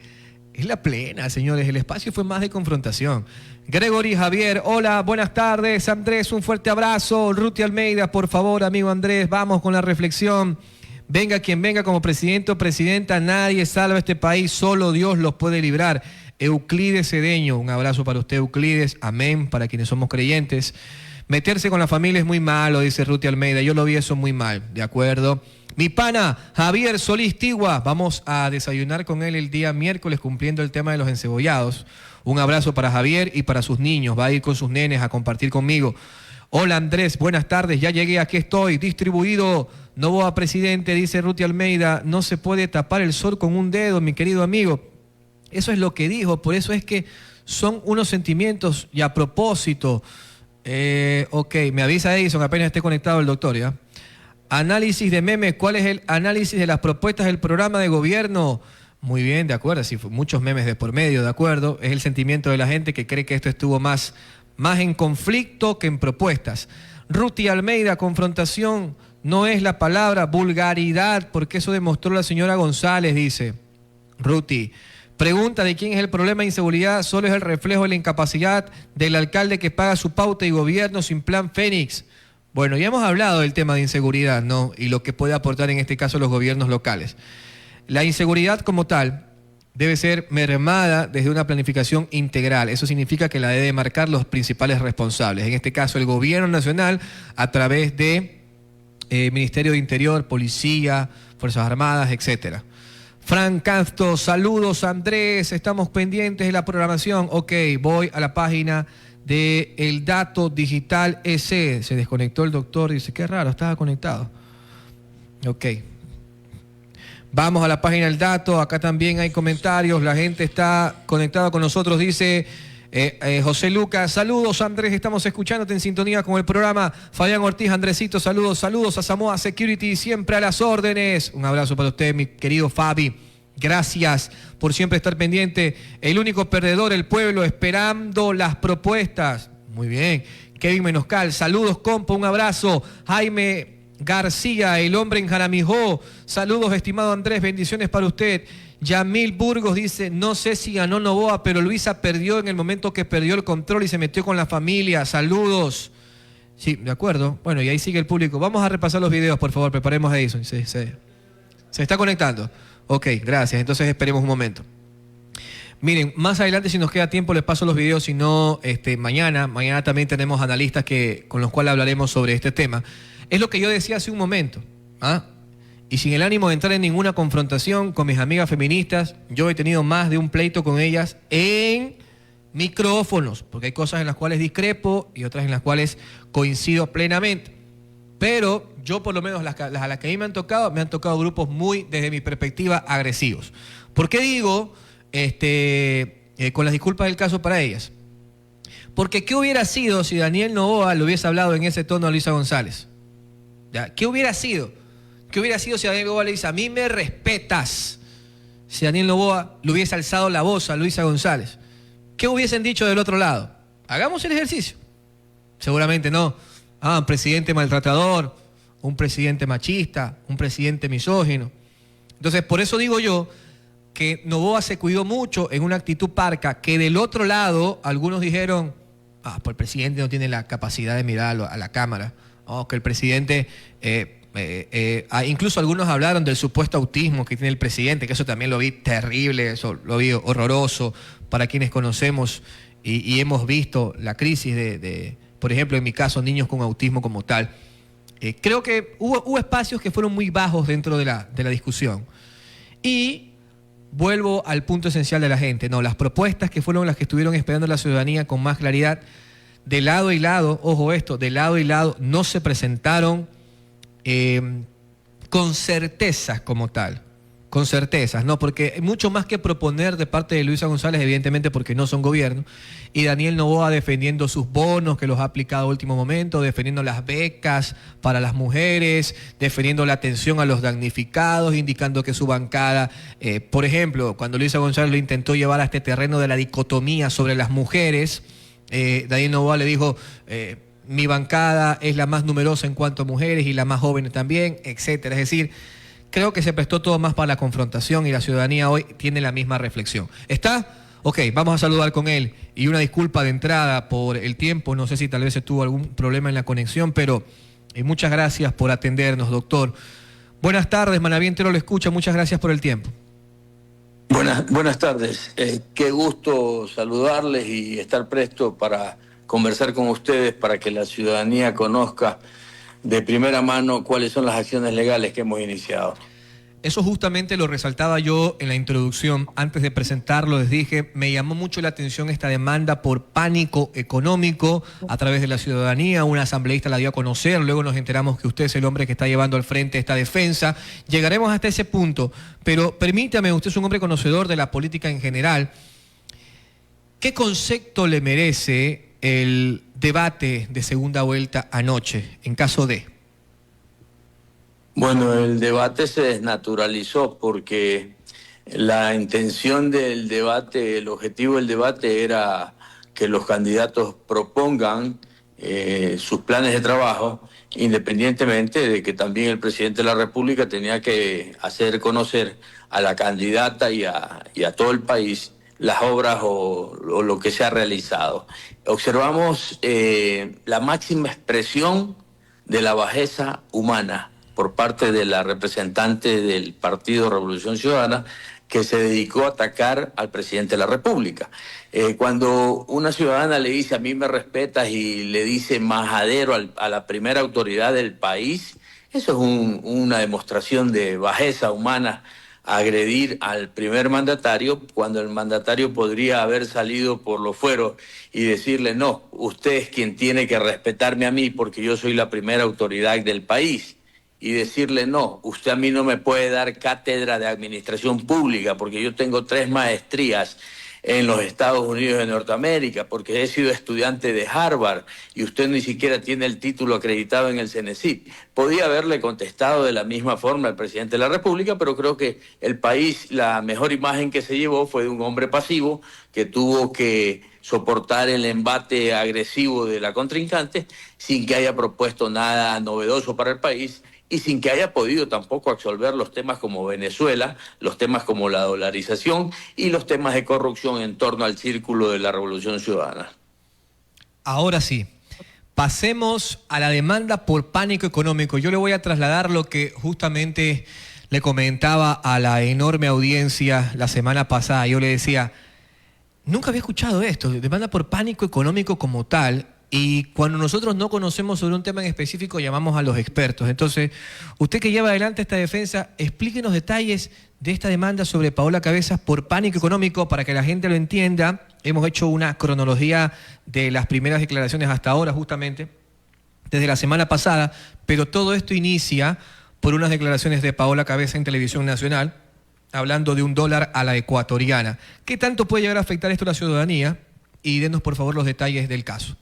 es la plena, señores, el espacio fue más de confrontación. Gregory Javier, hola, buenas tardes, Andrés, un fuerte abrazo. Ruti Almeida, por favor, amigo Andrés, vamos con la reflexión. Venga quien venga como presidente o presidenta, nadie salva a este país, solo Dios los puede librar. Euclides Cedeño, un abrazo para usted, Euclides, amén, para quienes somos creyentes. Meterse con la familia es muy malo, dice Ruti Almeida, yo lo vi eso muy mal, de acuerdo. Mi pana, Javier Solís Tigua, vamos a desayunar con él el día miércoles cumpliendo el tema de los encebollados. Un abrazo para Javier y para sus niños, va a ir con sus nenes a compartir conmigo. Hola Andrés, buenas tardes, ya llegué, aquí estoy, distribuido. Novoa presidente, dice Ruti Almeida, no se puede tapar el sol con un dedo, mi querido amigo. Eso es lo que dijo, por eso es que son unos sentimientos y a propósito. Ok, me avisa Edison, apenas esté conectado el doctor, ¿ya? Análisis de memes, ¿cuál es el análisis de las propuestas del programa de gobierno? Muy bien, de acuerdo, sí, muchos memes de por medio, de acuerdo. Es el sentimiento de la gente que cree que esto estuvo más en conflicto que en propuestas. Ruti Almeida, confrontación no es la palabra, vulgaridad, porque eso demostró la señora González, dice Ruti. Pregunta de quién es el problema de inseguridad, solo es el reflejo de la incapacidad del alcalde que paga su pauta y gobierno sin plan Fénix. Bueno, ya hemos hablado del tema de inseguridad, ¿no? Y lo que puede aportar en este caso los gobiernos locales. La inseguridad como tal debe ser mermada desde una planificación integral. Eso significa que la debe marcar los principales responsables. En este caso, el gobierno nacional a través de Ministerio de Interior, Policía, Fuerzas Armadas, etcétera. Frank Castro, saludos Andrés, estamos pendientes de la programación. Ok, voy a la página de El Dato Digital EC. Se desconectó el doctor, dice, qué raro, estaba conectado. Ok. Vamos a la página del dato, acá también hay comentarios, la gente está conectada con nosotros, dice José Lucas, saludos Andrés, estamos escuchándote en sintonía con el programa. Fabián Ortiz, Andresito, saludos a Samoa Security, siempre a las órdenes. Un abrazo para usted, mi querido Fabi. Gracias por siempre estar pendiente. El único perdedor, el pueblo, esperando las propuestas. Muy bien. Kevin Menoscal, saludos compa, un abrazo. Jaime García, el hombre en Jaramijó. Saludos, estimado Andrés, bendiciones para usted. Yamil Burgos dice, no sé si ganó Noboa, pero Luisa perdió en el momento que perdió el control y se metió con la familia. Saludos. Sí, de acuerdo. Bueno, y ahí sigue el público. Vamos a repasar los videos, por favor. Preparemos a Edison. Se está conectando. Ok, gracias. Entonces esperemos un momento. Miren, más adelante, si nos queda tiempo, les paso los videos. Si no, mañana también tenemos analistas con los cuales hablaremos sobre este tema. Es lo que yo decía hace un momento. Y sin el ánimo de entrar en ninguna confrontación con mis amigas feministas, yo he tenido más de un pleito con ellas en micrófonos, porque hay cosas en las cuales discrepo y otras en las cuales coincido plenamente. Pero yo, por lo menos, a las que a mí me han tocado grupos muy, desde mi perspectiva, agresivos. ¿Por qué digo, con las disculpas del caso para ellas? Porque ¿qué hubiera sido si Daniel Noboa le hubiese hablado en ese tono a Luisa González? ¿Ya? ¿Qué hubiera sido? ¿Qué hubiera sido si Daniel Noboa le dice, a mí me respetas? Si Daniel Noboa le hubiese alzado la voz a Luisa González, ¿qué hubiesen dicho del otro lado? Hagamos el ejercicio. Seguramente no. Un presidente maltratador, un presidente machista, un presidente misógino. Entonces, por eso digo yo que Noboa se cuidó mucho en una actitud parca, que del otro lado algunos dijeron, pues el presidente no tiene la capacidad de mirar a la cámara, que el presidente... incluso algunos hablaron del supuesto autismo que tiene el presidente, que eso también lo vi terrible, eso lo vi horroroso para quienes conocemos y hemos visto la crisis por ejemplo, en mi caso, niños con autismo como tal. Creo que hubo espacios que fueron muy bajos dentro de la discusión. Y vuelvo al punto esencial de la gente, las propuestas que fueron las que estuvieron esperando la ciudadanía con más claridad, de lado y lado, ojo esto, de lado y lado, no se presentaron con certezas como tal, con certezas, porque mucho más que proponer de parte de Luisa González, evidentemente porque no son gobierno, y Daniel Noboa defendiendo sus bonos que los ha aplicado a último momento, defendiendo las becas para las mujeres, defendiendo la atención a los damnificados, indicando que su bancada, por ejemplo, cuando Luisa González lo intentó llevar a este terreno de la dicotomía sobre las mujeres, Daniel Noboa le dijo... mi bancada es la más numerosa en cuanto a mujeres y la más joven también, etcétera. Es decir, creo que se prestó todo más para la confrontación y la ciudadanía hoy tiene la misma reflexión. ¿Está? Ok, vamos a saludar con él. Y una disculpa de entrada por el tiempo. No sé si tal vez se tuvo algún problema en la conexión, pero muchas gracias por atendernos, doctor. Buenas tardes, Manaví entero lo escucha. Muchas gracias por el tiempo. Buenas tardes. Qué gusto saludarles y estar presto para conversar con ustedes para que la ciudadanía conozca de primera mano cuáles son las acciones legales que hemos iniciado. Eso justamente lo resaltaba yo en la introducción. Antes de presentarlo les dije, me llamó mucho la atención esta demanda por pánico económico a través de la ciudadanía. Un asambleísta la dio a conocer, luego nos enteramos que usted es el hombre que está llevando al frente esta defensa. Llegaremos hasta ese punto, pero permítame, usted es un hombre conocedor de la política en general. ¿Qué concepto le merece el debate de segunda vuelta anoche, en caso de? Bueno, el debate se desnaturalizó porque la intención del debate, el objetivo del debate era que los candidatos propongan sus planes de trabajo, independientemente de que también el presidente de la República tenía que hacer conocer a la candidata y a todo el país las obras o lo que se ha realizado. Observamos la máxima expresión de la bajeza humana por parte de la representante del Partido Revolución Ciudadana, que se dedicó a atacar al presidente de la República. Cuando una ciudadana le dice, a mí me respetas, y le dice majadero a la primera autoridad del país, eso es una demostración de bajeza humana, agredir al primer mandatario, cuando el mandatario podría haber salido por los fueros y decirle, no, usted es quien tiene que respetarme a mí porque yo soy la primera autoridad del país. Y decirle, no, usted a mí no me puede dar cátedra de administración pública porque yo tengo 3 maestrías en los Estados Unidos de Norteamérica, porque he sido estudiante de Harvard y usted ni siquiera tiene el título acreditado en el CENESID. Podía haberle contestado de la misma forma al presidente de la República, pero creo que el país, la mejor imagen que se llevó fue de un hombre pasivo que tuvo que soportar el embate agresivo de la contrincante sin que haya propuesto nada novedoso para el país y sin que haya podido tampoco absolver los temas como Venezuela, los temas como la dolarización y los temas de corrupción en torno al círculo de la Revolución Ciudadana. Ahora sí, pasemos a la demanda por pánico económico. Yo le voy a trasladar lo que justamente le comentaba a la enorme audiencia la semana pasada. Yo le decía, nunca había escuchado esto, demanda por pánico económico como tal. Y cuando nosotros no conocemos sobre un tema en específico, llamamos a los expertos. Entonces, usted que lleva adelante esta defensa, explíquenos detalles de esta demanda sobre Paola Cabezas por pánico económico para que la gente lo entienda. Hemos hecho una cronología de las primeras declaraciones hasta ahora, justamente, desde la semana pasada, pero todo esto inicia por unas declaraciones de Paola Cabezas en Televisión Nacional, hablando de $1 a la ecuatoriana. ¿Qué tanto puede llegar a afectar esto a la ciudadanía? Y denos, por favor, los detalles del caso.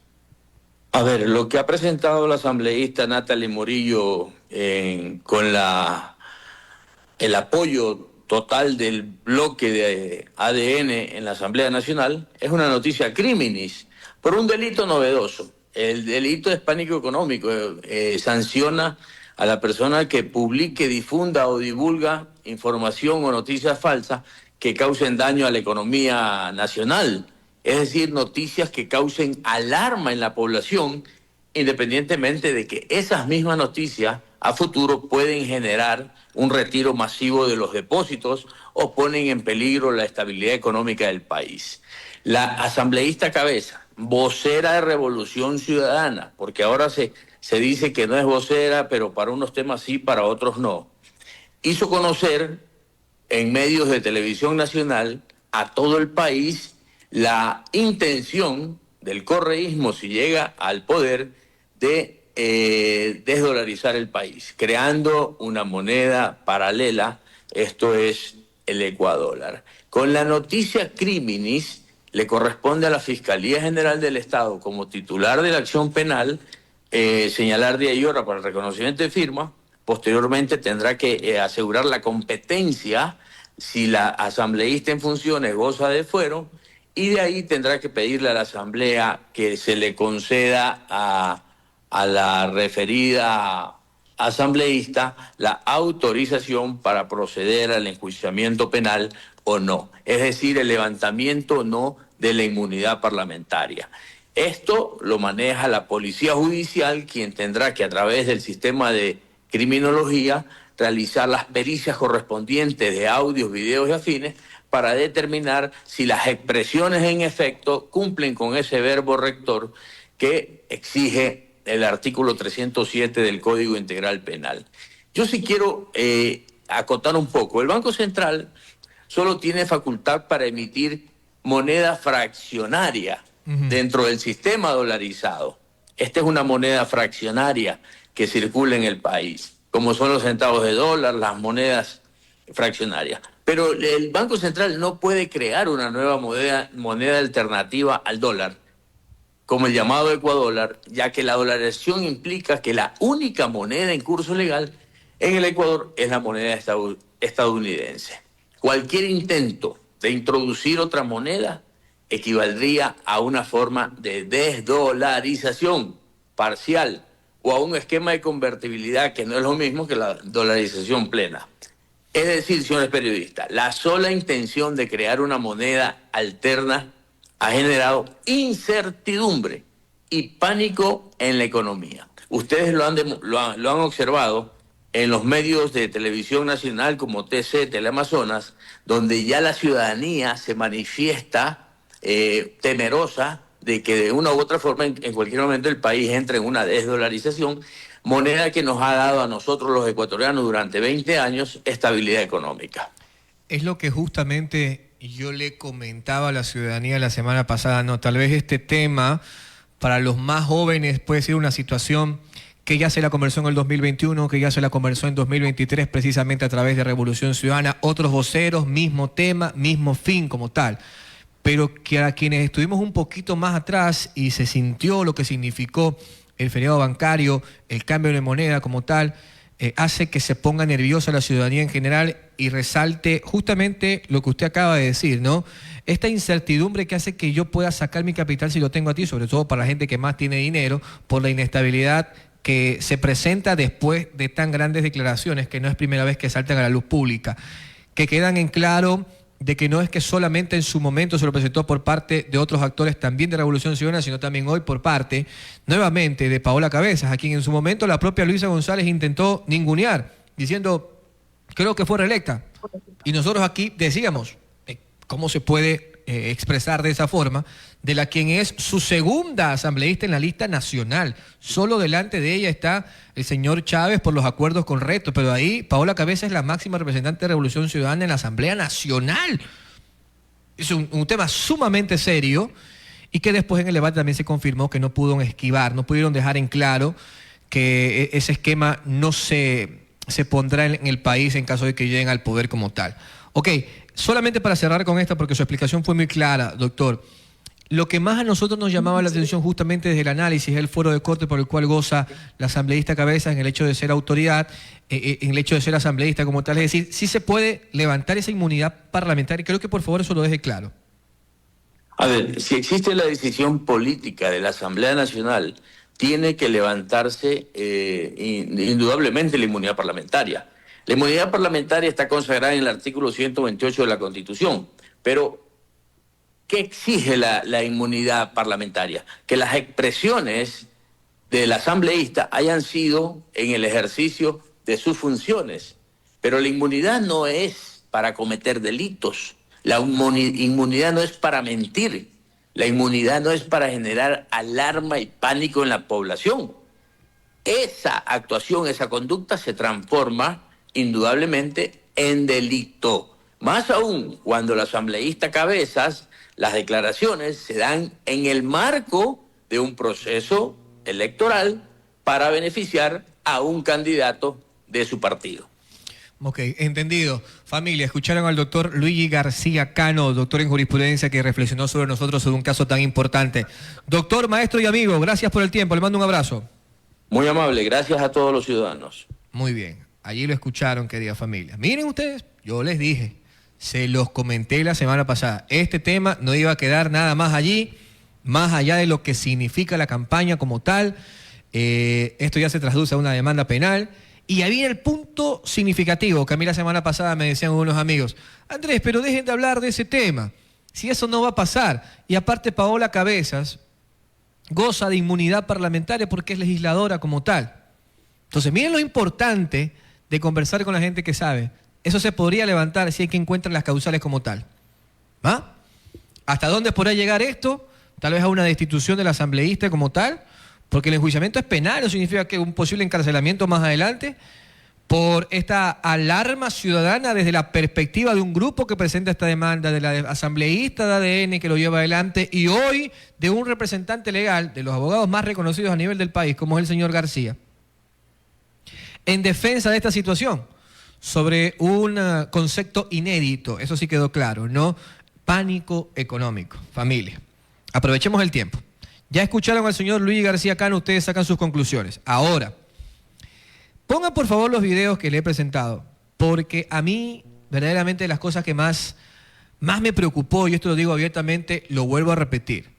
A ver, lo que ha presentado la asambleísta Natalie Murillo con el apoyo total del bloque de ADN en la Asamblea Nacional es una noticia criminis por un delito novedoso. El delito de pánico económico sanciona a la persona que publique, difunda o divulga información o noticias falsas que causen daño a la economía nacional. Es decir, noticias que causen alarma en la población, independientemente de que esas mismas noticias a futuro pueden generar un retiro masivo de los depósitos o ponen en peligro la estabilidad económica del país. La asambleísta Cabeza, vocera de Revolución Ciudadana, porque ahora se dice que no es vocera, pero para unos temas sí, para otros no, hizo conocer en medios de televisión nacional a todo el país la intención del correísmo, si llega al poder, de desdolarizar el país, creando una moneda paralela, esto es el ecuadólar. Con la noticia criminis, le corresponde a la Fiscalía General del Estado, como titular de la acción penal, señalar día y hora para el reconocimiento de firma. Posteriormente tendrá que asegurar la competencia si la asambleísta en funciones goza de fuero, y de ahí tendrá que pedirle a la Asamblea que se le conceda a la referida asambleísta la autorización para proceder al enjuiciamiento penal o no. Es decir, el levantamiento o no de la inmunidad parlamentaria. Esto lo maneja la Policía Judicial, quien tendrá que, a través del sistema de criminología, realizar las pericias correspondientes de audios, videos y afines para determinar si las expresiones en efecto cumplen con ese verbo rector que exige el artículo 307 del Código Integral Penal. Yo sí quiero acotar un poco. El Banco Central solo tiene facultad para emitir moneda fraccionaria dentro del sistema dolarizado. Esta es una moneda fraccionaria que circula en el país, como son los centavos de dólar, las monedas fraccionarias. Pero el Banco Central no puede crear una nueva moneda alternativa al dólar, como el llamado ecuadólar, ya que la dolarización implica que la única moneda en curso legal en el Ecuador es la moneda estadounidense. Cualquier intento de introducir otra moneda equivaldría a una forma de desdolarización parcial o a un esquema de convertibilidad que no es lo mismo que la dolarización plena. Es decir, señores periodistas, la sola intención de crear una moneda alterna ha generado incertidumbre y pánico en la economía. Ustedes lo han observado en los medios de televisión nacional como TC, Teleamazonas, donde ya la ciudadanía se manifiesta temerosa de que de una u otra forma en cualquier momento el país entre en una desdolarización, moneda que nos ha dado a nosotros los ecuatorianos durante 20 años estabilidad económica. Es lo que justamente yo le comentaba a la ciudadanía la semana pasada, ¿no? Tal vez este tema para los más jóvenes puede ser una situación que ya se la conversó en el 2021, que ya se la conversó en 2023 precisamente a través de Revolución Ciudadana, otros voceros, mismo tema, mismo fin como tal. Pero que a quienes estuvimos un poquito más atrás y se sintió lo que significó el feriado bancario, el cambio de moneda como tal, hace que se ponga nerviosa la ciudadanía en general y resalte justamente lo que usted acaba de decir, ¿no? Esta incertidumbre que hace que yo pueda sacar mi capital si lo tengo a ti, sobre todo para la gente que más tiene dinero, por la inestabilidad que se presenta después de tan grandes declaraciones, que no es primera vez que saltan a la luz pública, que quedan en claro de que no es que solamente en su momento se lo presentó por parte de otros actores también de Revolución Ciudadana, sino también hoy por parte, nuevamente, de Paola Cabezas, a quien en su momento la propia Luisa González intentó ningunear, diciendo, creo que fue reelecta. Y nosotros aquí decíamos, ¿cómo se puede expresar de esa forma? De la quien es su segunda asambleísta en la lista nacional. Solo delante de ella está el señor Chávez por los acuerdos con Reto, pero ahí Paola Cabezas es la máxima representante de Revolución Ciudadana en la Asamblea Nacional. Es un tema sumamente serio y que después en el debate también se confirmó que no pudieron esquivar, no pudieron dejar en claro que ese esquema no se pondrá en el país en caso de que lleguen al poder como tal. Ok, solamente para cerrar con esta, porque su explicación fue muy clara, doctor. Lo que más a nosotros nos llamaba la atención justamente desde el análisis es el fuero de corte por el cual goza la asambleísta Cabezas en el hecho de ser autoridad, en el hecho de ser asambleísta como tal. Es decir, sí se puede levantar esa inmunidad parlamentaria. Creo que por favor eso lo deje claro. A ver, si existe la decisión política de la Asamblea Nacional, tiene que levantarse indudablemente la inmunidad parlamentaria. La inmunidad parlamentaria está consagrada en el artículo 128 de la Constitución, pero ¿qué exige la inmunidad parlamentaria? Que las expresiones del asambleísta hayan sido en el ejercicio de sus funciones. Pero la inmunidad no es para cometer delitos. La inmunidad no es para mentir. La inmunidad no es para generar alarma y pánico en la población. Esa actuación, esa conducta se transforma indudablemente en delito. Más aún cuando el asambleísta Cabezas, las declaraciones se dan en el marco de un proceso electoral para beneficiar a un candidato de su partido. Ok, entendido. Familia, escucharon al doctor Luigi García Cano, doctor en jurisprudencia, que reflexionó sobre nosotros sobre un caso tan importante. Doctor, maestro y amigo, gracias por el tiempo. Le mando un abrazo. Muy amable, gracias a todos los ciudadanos. Muy bien, allí lo escucharon, querida familia. Miren ustedes, yo les dije, se los comenté la semana pasada, este tema no iba a quedar nada más allí, más allá de lo que significa la campaña como tal. Esto ya se traduce a una demanda penal. Y ahí viene el punto significativo, que a mí la semana pasada me decían unos amigos, Andrés, pero dejen de hablar de ese tema, si eso no va a pasar. Y aparte Paola Cabezas goza de inmunidad parlamentaria porque es legisladora como tal. Entonces miren lo importante de conversar con la gente que sabe. Eso se podría levantar si hay que encuentrar las causales como tal. ¿Va? ¿Hasta dónde podrá llegar esto? Tal vez a una destitución del asambleísta como tal, porque el enjuiciamiento es penal, eso significa que un posible encarcelamiento más adelante por esta alarma ciudadana desde la perspectiva de un grupo que presenta esta demanda, de la asambleísta de ADN que lo lleva adelante y hoy de un representante legal de los abogados más reconocidos a nivel del país, como es el señor García, en defensa de esta situación, sobre un concepto inédito, eso sí quedó claro, ¿no? Pánico económico, familia. Aprovechemos el tiempo. Ya escucharon al señor Luis García Cano, ustedes sacan sus conclusiones. Ahora, pongan por favor los videos que le he presentado, porque a mí, verdaderamente, las cosas que más me preocupó, y esto lo digo abiertamente, lo vuelvo a repetir.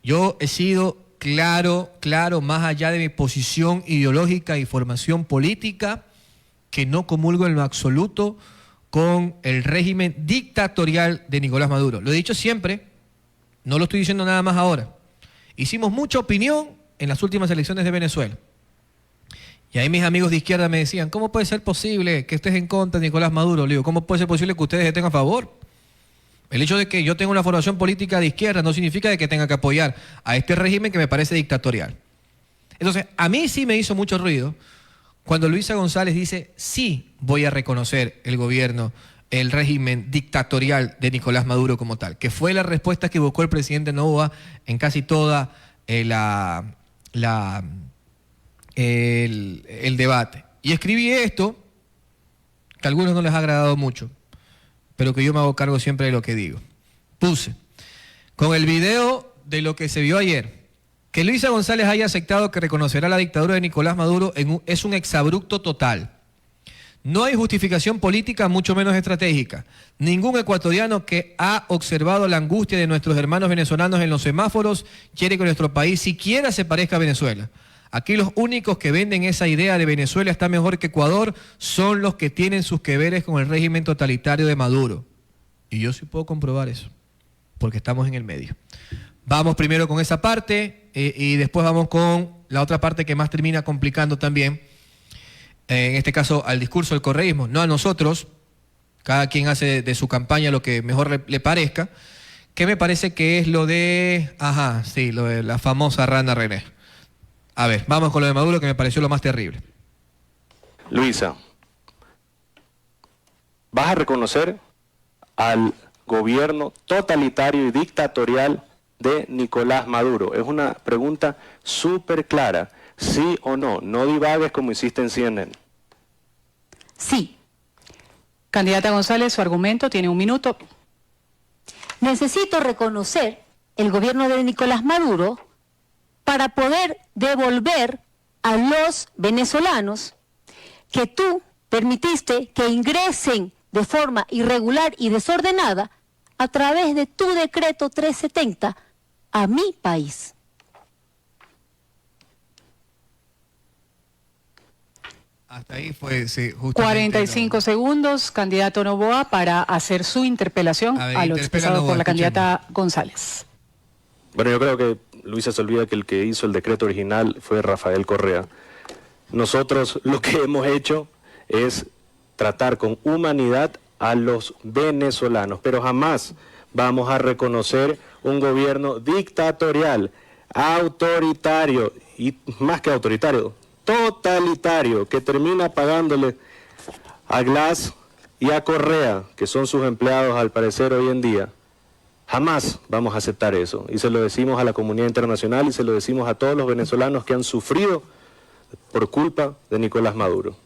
Yo he sido claro, más allá de mi posición ideológica y formación política, que no comulgo en lo absoluto con el régimen dictatorial de Nicolás Maduro. Lo he dicho siempre, no lo estoy diciendo nada más ahora. Hicimos mucha opinión en las últimas elecciones de Venezuela. Y ahí mis amigos de izquierda me decían, ¿cómo puede ser posible que estés en contra de Nicolás Maduro? Le digo, ¿cómo puede ser posible que ustedes estén a favor? El hecho de que yo tenga una formación política de izquierda no significa de que tenga que apoyar a este régimen que me parece dictatorial. Entonces, a mí sí me hizo mucho ruido cuando Luisa González dice, sí voy a reconocer el gobierno, el régimen dictatorial de Nicolás Maduro como tal, que fue la respuesta que evocó el presidente Noboa en casi toda el debate. Y escribí esto, que a algunos no les ha agradado mucho, pero que yo me hago cargo siempre de lo que digo. Puse, con el video de lo que se vio ayer, que Luisa González haya aceptado que reconocerá la dictadura de Nicolás Maduro es un exabrupto total. No hay justificación política, mucho menos estratégica. Ningún ecuatoriano que ha observado la angustia de nuestros hermanos venezolanos en los semáforos quiere que nuestro país siquiera se parezca a Venezuela. Aquí los únicos que venden esa idea de Venezuela está mejor que Ecuador son los que tienen sus que veres con el régimen totalitario de Maduro. Y yo sí puedo comprobar eso, porque estamos en el medio. Vamos primero con esa parte y después vamos con la otra parte que más termina complicando también, en este caso al discurso del correísmo, no a nosotros, cada quien hace de su campaña lo que mejor le parezca, que me parece que es lo de, lo de la famosa rana René. A ver, vamos con lo de Maduro, que me pareció lo más terrible. Luisa, ¿vas a reconocer al gobierno totalitario y dictatorial de Nicolás Maduro? Es una pregunta súper clara, sí o no, no divagues como hiciste en CNN. Sí. Candidata González, su argumento tiene 1 minuto. Necesito reconocer el gobierno de Nicolás Maduro para poder devolver a los venezolanos que tú permitiste que ingresen de forma irregular y desordenada a través de tu decreto 370 a mi país. Hasta ahí fue, sí, justamente 45 segundos, candidato Noboa, para hacer su interpelación a lo expresado por la candidata González. Bueno, yo creo que Luisa se olvida que el que hizo el decreto original fue Rafael Correa. Nosotros lo que hemos hecho es tratar con humanidad a los venezolanos, pero jamás vamos a reconocer un gobierno dictatorial, autoritario y más que autoritario, totalitario, que termina pagándole a Glass y a Correa, que son sus empleados al parecer hoy en día. Jamás vamos a aceptar eso, y se lo decimos a la comunidad internacional y se lo decimos a todos los venezolanos que han sufrido por culpa de Nicolás Maduro.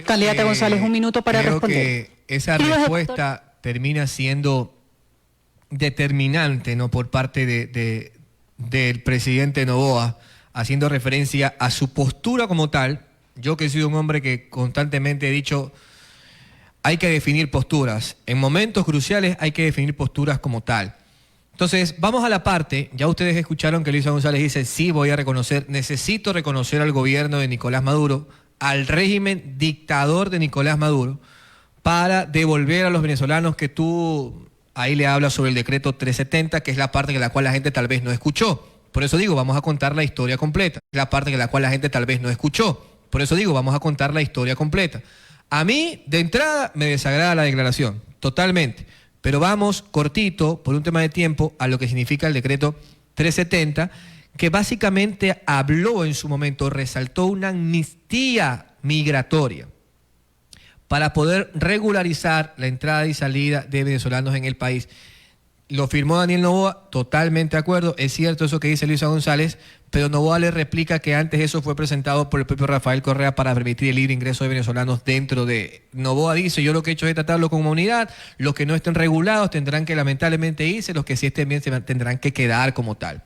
Candidata González, 1 minuto para responder. Creo que esa respuesta termina siendo determinante, ¿no?, por parte del presidente Noboa, haciendo referencia a su postura como tal. Yo, que he sido un hombre que constantemente he dicho, hay que definir posturas. En momentos cruciales hay que definir posturas como tal. Entonces, vamos a la parte, ya ustedes escucharon que Luisa González dice, sí, voy a reconocer, necesito reconocer al gobierno de Nicolás Maduro, al régimen dictador de Nicolás Maduro, para devolver a los venezolanos que tú, ahí le hablas sobre el decreto 370, que es la parte de la cual la gente tal vez no escuchó. Por eso digo, vamos a contar la historia completa. La parte de la cual la gente tal vez no escuchó. Por eso digo, vamos a contar la historia completa. A mí, de entrada, me desagrada la declaración, totalmente. Pero vamos cortito, por un tema de tiempo, a lo que significa el decreto 370, que básicamente habló en su momento, resaltó una amnistía migratoria para poder regularizar la entrada y salida de venezolanos en el país. Lo firmó Daniel Noboa, totalmente de acuerdo, es cierto eso que dice Luisa González, pero Noboa le replica que antes eso fue presentado por el propio Rafael Correa para permitir el libre ingreso de venezolanos dentro de... Noboa dice, yo lo que he hecho es tratarlo como unidad, los que no estén regulados tendrán que lamentablemente irse, los que sí estén bien se tendrán que quedar como tal.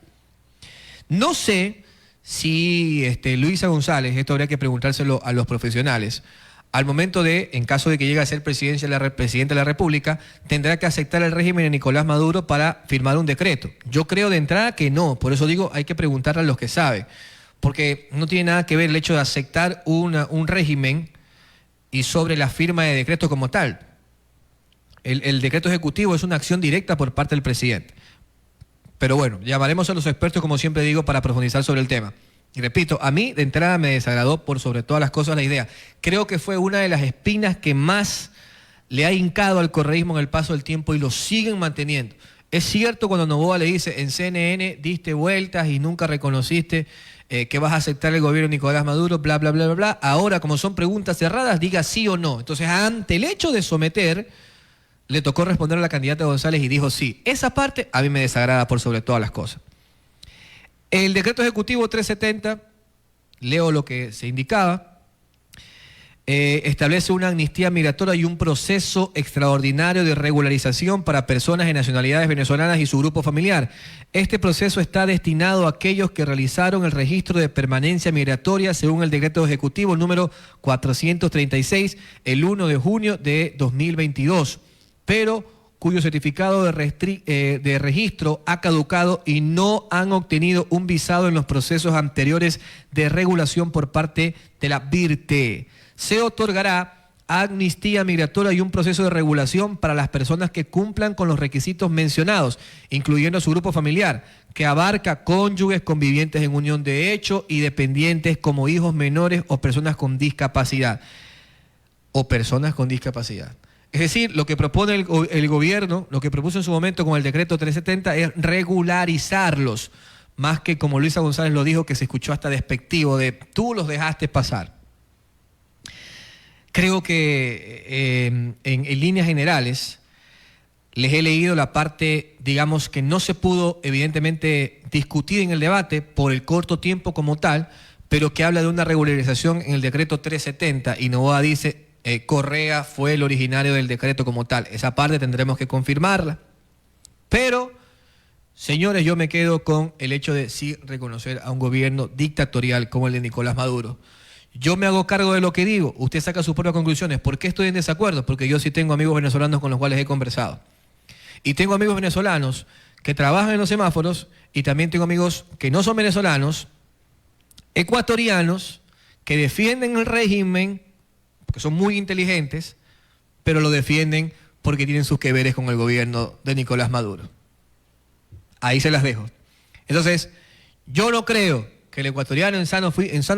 No sé si Luisa González, esto habría que preguntárselo a los profesionales, al momento de, en caso de que llegue a ser presidente de la República, tendrá que aceptar el régimen de Nicolás Maduro para firmar un decreto. Yo creo de entrada que no, por eso digo, hay que preguntarle a los que saben, porque no tiene nada que ver el hecho de aceptar un régimen y sobre la firma de decretos como tal. El decreto ejecutivo es una acción directa por parte del presidente. Pero bueno, llamaremos a los expertos, como siempre digo, para profundizar sobre el tema. Y repito, a mí de entrada me desagradó por sobre todas las cosas la idea. Creo que fue una de las espinas que más le ha hincado al correísmo en el paso del tiempo y lo siguen manteniendo. Es cierto cuando Noboa le dice, en CNN diste vueltas y nunca reconociste que vas a aceptar el gobierno de Nicolás Maduro, bla, bla, bla, bla, bla. Ahora, como son preguntas cerradas, diga sí o no. Entonces, ante el hecho de someter, le tocó responder a la candidata González y dijo sí. Esa parte a mí me desagrada por sobre todas las cosas. El decreto ejecutivo 370, leo lo que se indicaba, establece una amnistía migratoria y un proceso extraordinario de regularización para personas de nacionalidades venezolanas y su grupo familiar. Este proceso está destinado a aquellos que realizaron el registro de permanencia migratoria según el decreto ejecutivo número 436, el 1 de junio de 2022, pero cuyo certificado de registro ha caducado y no han obtenido un visado en los procesos anteriores de regulación por parte de la BIRTE. Se otorgará amnistía migratoria y un proceso de regulación para las personas que cumplan con los requisitos mencionados, incluyendo a su grupo familiar, que abarca cónyuges, convivientes en unión de hecho y dependientes como hijos menores o personas con discapacidad. Es decir, lo que propone el gobierno, lo que propuso en su momento con el decreto 370 es regularizarlos, más que como Luisa González lo dijo, que se escuchó hasta despectivo de tú los dejaste pasar. Creo que en líneas generales les he leído la parte, digamos, que no se pudo evidentemente discutir en el debate por el corto tiempo como tal, pero que habla de una regularización en el decreto 370 y Noboa dice Correa fue el originario del decreto como tal. Esa parte tendremos que confirmarla. Pero, señores, yo me quedo con el hecho de sí reconocer a un gobierno dictatorial como el de Nicolás Maduro. Yo me hago cargo de lo que digo, usted saca sus propias conclusiones. ¿Por qué estoy en desacuerdo? Porque yo sí tengo amigos venezolanos con los cuales he conversado. Y tengo amigos venezolanos que trabajan en los semáforos y también tengo amigos que no son venezolanos, ecuatorianos, que defienden el régimen, porque son muy inteligentes, pero lo defienden porque tienen sus que veres con el gobierno de Nicolás Maduro. Ahí se las dejo. Entonces, yo no creo que el ecuatoriano en sano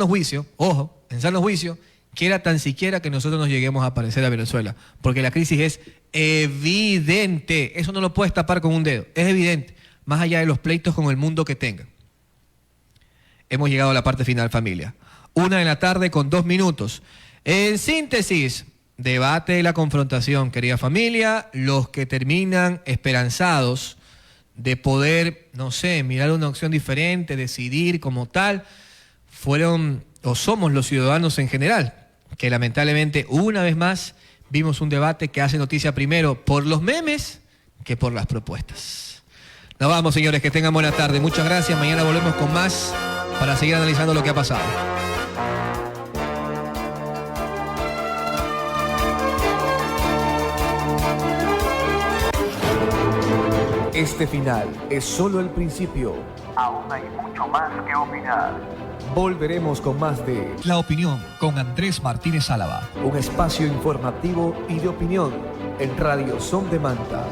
juicio, ojo, en sano juicio, quiera tan siquiera que nosotros nos lleguemos a parecer a Venezuela, porque la crisis es evidente, eso no lo puedes tapar con un dedo, es evidente, más allá de los pleitos con el mundo que tengan. Hemos llegado a la parte final, familia. 1:02 p.m. En síntesis, debate de la confrontación, querida familia, los que terminan esperanzados de poder, no sé, mirar una opción diferente, decidir como tal, fueron o somos los ciudadanos en general, que lamentablemente una vez más vimos un debate que hace noticia primero por los memes que por las propuestas. Nos vamos, señores, que tengan buena tarde. Muchas gracias. Mañana volvemos con más para seguir analizando lo que ha pasado. Este final es solo el principio. Aún hay mucho más que opinar. Volveremos con más de La Opinión con Andrés Martínez Álava. un espacio informativo y de opinión en Radio Son de Manta.